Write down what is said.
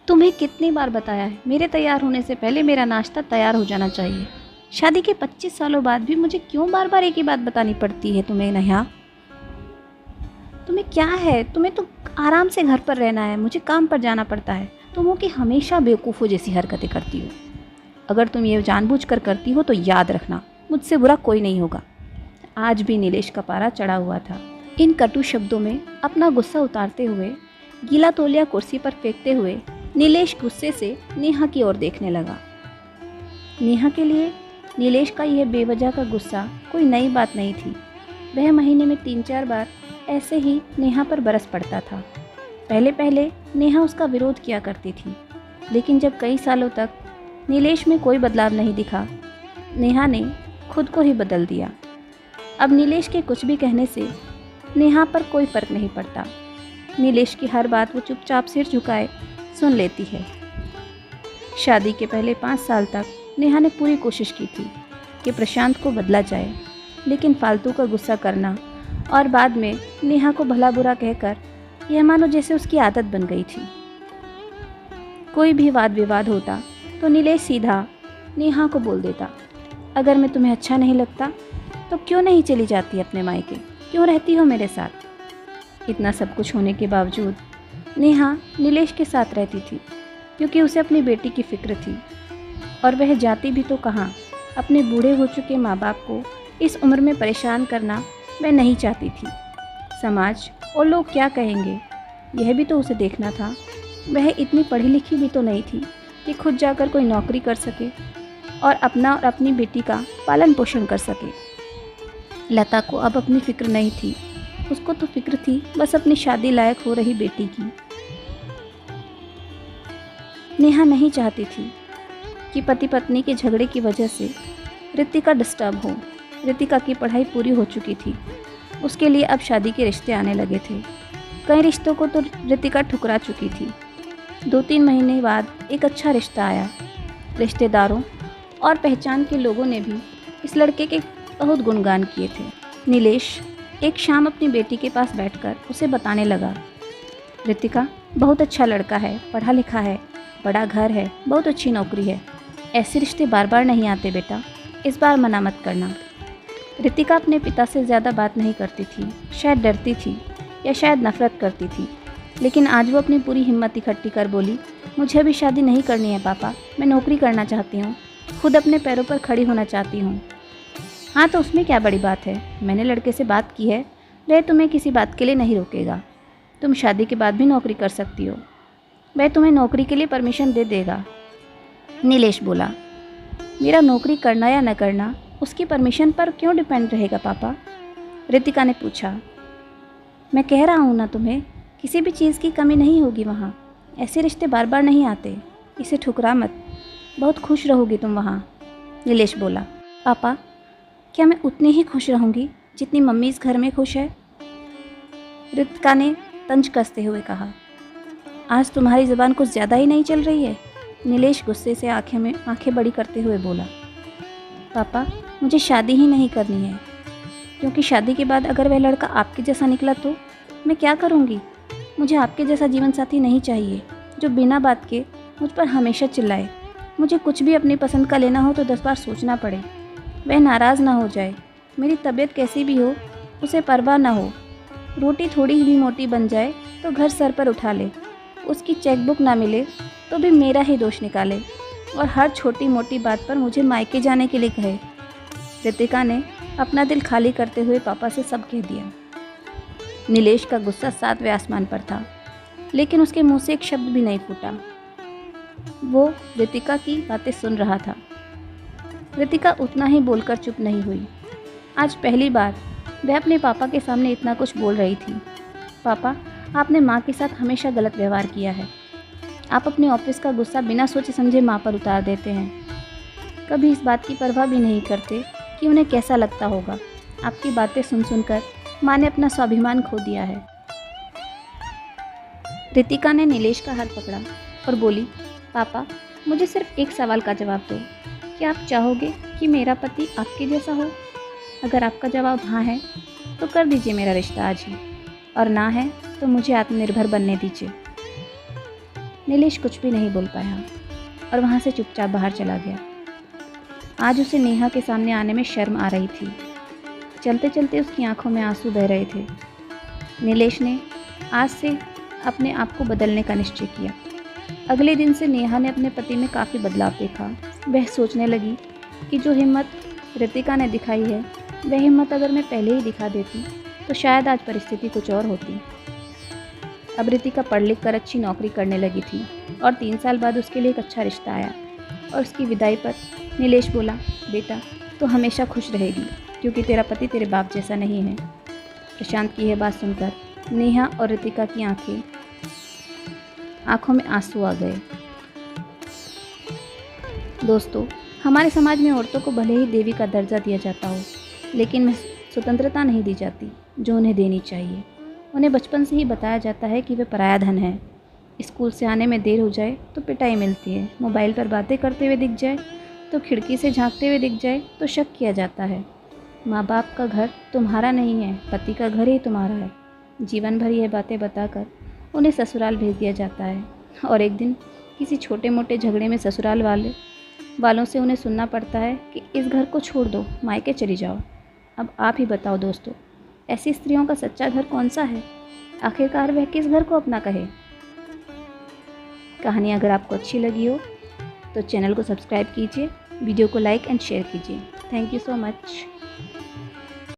तुम्हें कितनी बार बताया है, मेरे तैयार होने से पहले मेरा नाश्ता तैयार हो जाना चाहिए। शादी के 25 सालों बाद भी मुझे क्यों बार बार एक ही बात बतानी पड़ती है तुम्हें नेहा? तुम्हें क्या है? तुम्हें तो आराम से घर पर रहना है, मुझे काम पर जाना पड़ता है। तुम हो कि हमेशा बेवकूफ़ों जैसी हरकतें करती हो। अगर तुम ये जानबूझकर करती हो तो याद रखना, मुझसे बुरा कोई नहीं होगा। आज भी नीलेश का पारा चढ़ा हुआ था। इन कटु शब्दों में अपना गुस्सा उतारते हुए, गीला तौलिया कुर्सी पर फेंकते हुए नीलेश गुस्से से नेहा की ओर देखने लगा। नेहा के लिए नीलेश का यह बेवजह का गुस्सा कोई नई बात नहीं थी। वह महीने में 3-4 बार ऐसे ही नेहा पर बरस पड़ता था। पहले पहले नेहा उसका विरोध किया करती थी, लेकिन जब कई सालों तक नीलेश में कोई बदलाव नहीं दिखा, नेहा ने खुद को ही बदल दिया। अब नीलेश के कुछ भी कहने से नेहा पर कोई फ़र्क नहीं पड़ता। नीलेश की हर बात वो चुपचाप सिर झुकाए सुन लेती है। शादी के पहले 5 साल तक नेहा ने पूरी कोशिश की थी कि प्रशांत को बदला जाए, लेकिन फालतू का गुस्सा करना और बाद में नेहा को भला बुरा कहकर यह मानो जैसे उसकी आदत बन गई थी। कोई भी वाद विवाद होता तो नीलेश सीधा नेहा को बोल देता, अगर मैं तुम्हें अच्छा नहीं लगता तो क्यों नहीं चली जाती अपने मायके, क्यों रहती हो मेरे साथ? इतना सब कुछ होने के बावजूद नेहा नीलेश के साथ रहती थी, क्योंकि उसे अपनी बेटी की फिक्र थी। और वह जाती भी तो कहाँ, अपने बूढ़े हो चुके माँ बाप को इस उम्र में परेशान करना वह नहीं चाहती थी। समाज और लोग क्या कहेंगे, यह भी तो उसे देखना था। वह इतनी पढ़ी लिखी भी तो नहीं थी कि खुद जाकर कोई नौकरी कर सके और अपना और अपनी बेटी का पालन पोषण कर सके। लता को अब अपनी फिक्र नहीं थी, उसको तो फिक्र थी बस अपनी शादी लायक हो रही बेटी की। नेहा नहीं चाहती थी कि पति पत्नी के झगड़े की वजह से रितिका डिस्टर्ब हो। रितिका की पढ़ाई पूरी हो चुकी थी, उसके लिए अब शादी के रिश्ते आने लगे थे। कई रिश्तों को तो रितिका ठुकरा चुकी थी। 2-3 महीने बाद एक अच्छा रिश्ता आया। रिश्तेदारों और पहचान के लोगों ने भी इस लड़के के बहुत गुणगान किए थे। नीलेश एक शाम अपनी बेटी के पास बैठकर उसे बताने लगा, रितिका बहुत अच्छा लड़का है, पढ़ा लिखा है, बड़ा घर है, बहुत अच्छी नौकरी है। ऐसे रिश्ते बार बार नहीं आते बेटा, इस बार मना मत करना। रितिका अपने पिता से ज़्यादा बात नहीं करती थी, शायद डरती थी या शायद नफरत करती थी, लेकिन आज वो अपनी पूरी हिम्मत इकट्ठी कर बोली, मुझे अभी शादी नहीं करनी है पापा, मैं नौकरी करना चाहती हूँ, खुद अपने पैरों पर खड़ी होना चाहती हूँ। हाँ तो उसमें क्या बड़ी बात है, मैंने लड़के से बात की है, वह तुम्हें किसी बात के लिए नहीं रोकेगा। तुम शादी के बाद भी नौकरी कर सकती हो, वह तुम्हें नौकरी के लिए परमिशन दे देगा। नीलेश बोला, मेरा नौकरी करना या न करना उसकी परमिशन पर क्यों डिपेंड रहेगा पापा? रितिका ने पूछा। मैं कह रहा हूँ ना तुम्हें, किसी भी चीज़ की कमी नहीं होगी वहाँ। ऐसे रिश्ते बार बार नहीं आते, इसे ठुकरा मत, बहुत खुश रहोगी तुम वहाँ। नीलेश बोला, पापा क्या मैं उतनी ही खुश रहूँगी जितनी मम्मी इस घर में खुश है? रितिका ने तंज कसते हुए कहा। आज तुम्हारी ज़बान कुछ ज़्यादा ही नहीं चल रही है? नीलेश गुस्से से आंखें बड़ी करते हुए बोला, पापा मुझे शादी ही नहीं करनी है, क्योंकि शादी के बाद अगर वह लड़का आपके जैसा निकला तो मैं क्या करूँगी? मुझे आपके जैसा जीवन साथी नहीं चाहिए, जो बिना बात के मुझ पर हमेशा चिल्लाए। मुझे कुछ भी अपनी पसंद का लेना हो तो 10 बार सोचना पड़े, वह नाराज़ ना हो जाए, मेरी तबीयत कैसी भी हो उसे परवाह ना हो, रोटी थोड़ी भी मोटी बन जाए तो घर सर पर उठा ले, उसकी चेकबुक ना मिले तो भी मेरा ही दोष निकाले और हर छोटी मोटी बात पर मुझे मायके जाने के लिए कहे। रितिका ने अपना दिल खाली करते हुए पापा से सब कह दिया। नीलेश का गुस्सा 7वें आसमान पर था, लेकिन उसके मुंह से एक शब्द भी नहीं फूटा। वो रितिका की बातें सुन रहा था। रितिका उतना ही बोलकर चुप नहीं हुई। आज पहली बार वह अपने पापा के सामने इतना कुछ बोल रही थी। पापा, आपने माँ के साथ हमेशा गलत व्यवहार किया है। आप अपने ऑफिस का गुस्सा बिना सोचे समझे माँ पर उतार देते हैं। कभी इस बात की परवाह भी नहीं करते कि उन्हें कैसा लगता होगा। आपकी बातें सुन सुनकर माँ ने अपना स्वाभिमान खो दिया है। रितिका ने नीलेश का हाथ पकड़ा और बोली, पापा मुझे सिर्फ एक सवाल का जवाब दो, क्या आप चाहोगे कि मेरा पति आपके जैसा हो? अगर आपका जवाब हाँ है तो कर दीजिए मेरा रिश्ता आज ही, और ना है तो मुझे आत्मनिर्भर बनने दीजिए। नीलेश कुछ भी नहीं बोल पाया और वहाँ से चुपचाप बाहर चला गया। आज उसे नेहा के सामने आने में शर्म आ रही थी। चलते चलते उसकी आंखों में आंसू बह रहे थे। नीलेश ने आज से अपने आप को बदलने का निश्चय किया। अगले दिन से नेहा ने अपने पति में काफ़ी बदलाव देखा। वह सोचने लगी कि जो हिम्मत रितिका ने दिखाई है, वह हिम्मत अगर मैं पहले ही दिखा देती तो शायद आज परिस्थिति कुछ और होती। अब रितिका पढ़ लिख कर अच्छी नौकरी करने लगी थी और 3 साल बाद उसके लिए एक अच्छा रिश्ता आया। और उसकी विदाई पर नीलेश बोला, बेटा तो हमेशा खुश रहेगी क्योंकि तेरा पति तेरे बाप जैसा नहीं है। प्रशांत की यह बात सुनकर नेहा और रितिका की आंखों में आंसू आ गए। दोस्तों, हमारे समाज में औरतों को भले ही देवी का दर्जा दिया जाता हो, लेकिन उन्हें स्वतंत्रता नहीं दी जाती जो उन्हें देनी चाहिए। उन्हें बचपन से ही बताया जाता है कि वे पराया धन है। स्कूल से आने में देर हो जाए तो पिटाई मिलती है, मोबाइल पर बातें करते हुए दिख जाए तो खिड़की से झांकते हुए दिख जाए तो शक किया जाता है। माँ बाप का घर तुम्हारा नहीं है, पति का घर ही तुम्हारा है। जीवन भर यह बातें बताकर उन्हें ससुराल भेज दिया जाता है और एक दिन किसी छोटे मोटे झगड़े में ससुराल वालों से उन्हें सुनना पड़ता है कि इस घर को छोड़ दो, मायके चली जाओ। अब आप ही बताओ दोस्तों, ऐसी स्त्रियों का सच्चा घर कौन सा है? आखिरकार वह किस घर को अपना कहे? कहानी अगर आपको अच्छी लगी हो तो चैनल को सब्सक्राइब कीजिए, वीडियो को लाइक एंड शेयर कीजिए। Thank you so much.